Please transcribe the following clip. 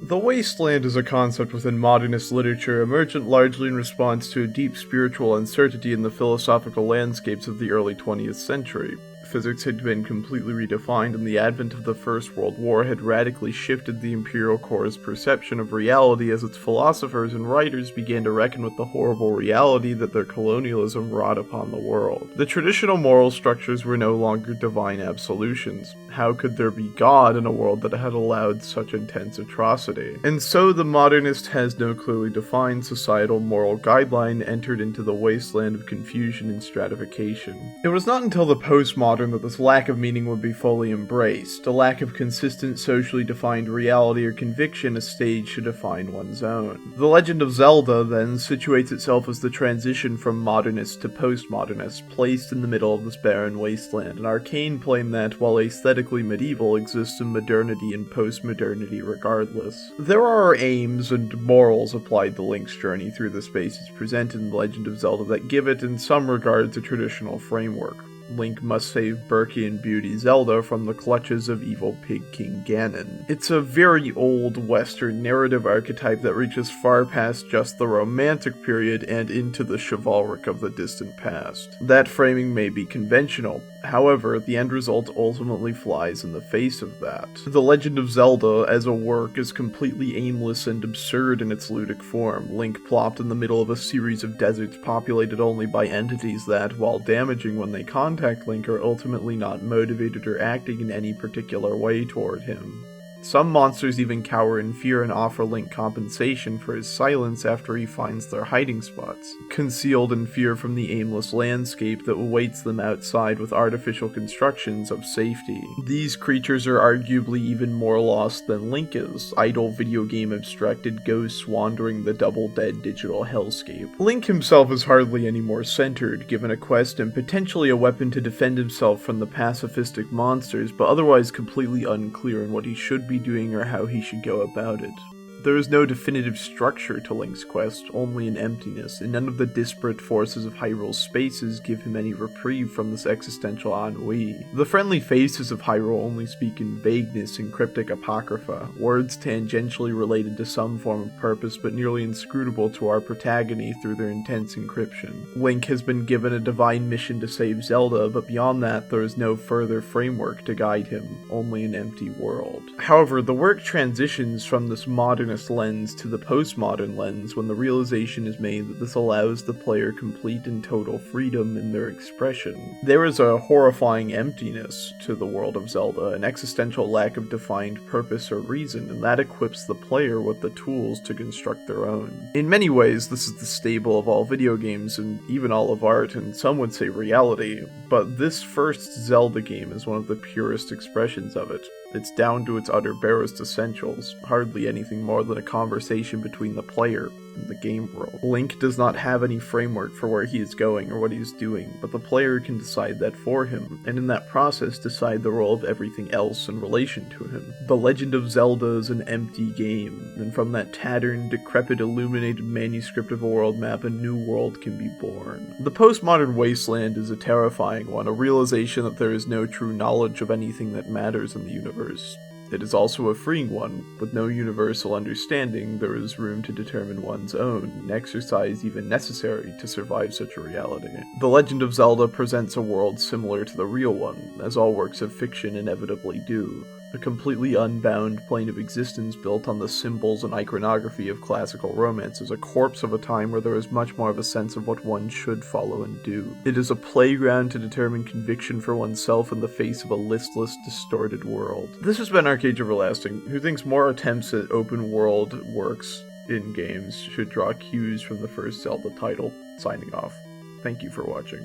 The Wasteland is a concept within modernist literature emergent largely in response to a deep spiritual uncertainty in the philosophical landscapes of the early 20th century. Physics had been completely redefined, and the advent of the First World War had radically shifted the Imperial Corps' perception of reality as its philosophers and writers began to reckon with the horrible reality that their colonialism wrought upon the world. The traditional moral structures were no longer divine absolutions. How could there be God in a world that had allowed such intense atrocity? And so the modernist has no clearly defined societal moral guideline entered into the wasteland of confusion and stratification. It was not until the postmodern that this lack of meaning would be fully embraced, a lack of consistent socially defined reality or conviction a stage to define one's own. The Legend of Zelda, then, situates itself as the transition from modernist to postmodernist, placed in the middle of this barren wasteland, an arcane plane that, while aesthetically medieval, exists in modernity and postmodernity regardless. There are aims and morals applied to Link's journey through the spaces presented in The Legend of Zelda that give it, in some regards, a traditional framework. Link must save Berkey and Beauty Zelda from the clutches of evil Pig King Ganon. It's a very old Western narrative archetype that reaches far past just the Romantic period and into the chivalric of the distant past. That framing may be conventional, however, the end result ultimately flies in the face of that. The Legend of Zelda, as a work, is completely aimless and absurd in its ludic form. Link plopped in the middle of a series of deserts populated only by entities that, while damaging when they contact Link, are ultimately not motivated or acting in any particular way toward him. Some monsters even cower in fear and offer Link compensation for his silence after he finds their hiding spots, concealed in fear from the aimless landscape that awaits them outside with artificial constructions of safety. These creatures are arguably even more lost than Link is, idle video game abstracted ghosts wandering the double-dead digital hellscape. Link himself is hardly any more centered, given a quest and potentially a weapon to defend himself from the pacifistic monsters, but otherwise completely unclear in what he should be doing or how he should go about it. There is no definitive structure to Link's quest, only an emptiness, and none of the disparate forces of Hyrule's spaces give him any reprieve from this existential ennui. The friendly faces of Hyrule only speak in vagueness and cryptic apocrypha, words tangentially related to some form of purpose but nearly inscrutable to our protagonist through their intense encryption. Link has been given a divine mission to save Zelda, but beyond that there is no further framework to guide him, only an empty world. However, the work transitions from this modernist lens to the postmodern lens when the realization is made that this allows the player complete and total freedom in their expression. There is a horrifying emptiness to the world of Zelda, an existential lack of defined purpose or reason, and that equips the player with the tools to construct their own. In many ways, this is the staple of all video games and even all of art, and some would say reality, but this first Zelda game is one of the purest expressions of it. It's down to its utter barest essentials, hardly anything more than a conversation between the player and the game world. Link does not have any framework for where he is going or what he is doing, but the player can decide that for him, and in that process decide the role of everything else in relation to him. The Legend of Zelda is an empty game, and from that tattered, decrepit, illuminated manuscript of a world map, a new world can be born. The postmodern wasteland is a terrifying one, a realization that there is no true knowledge of anything that matters in the universe. It is also a freeing one. With no universal understanding, there is room to determine one's own, an exercise even necessary to survive such a reality. The Legend of Zelda presents a world similar to the real one, as all works of fiction inevitably do. A completely unbound plane of existence built on the symbols and iconography of classical romance is a corpse of a time where there is much more of a sense of what one should follow and do. It is a playground to determine conviction for oneself in the face of a listless, distorted world. This has been Arcade Everlasting, who thinks more attempts at open world works in games should draw cues from the first Zelda title. Signing off. Thank you for watching.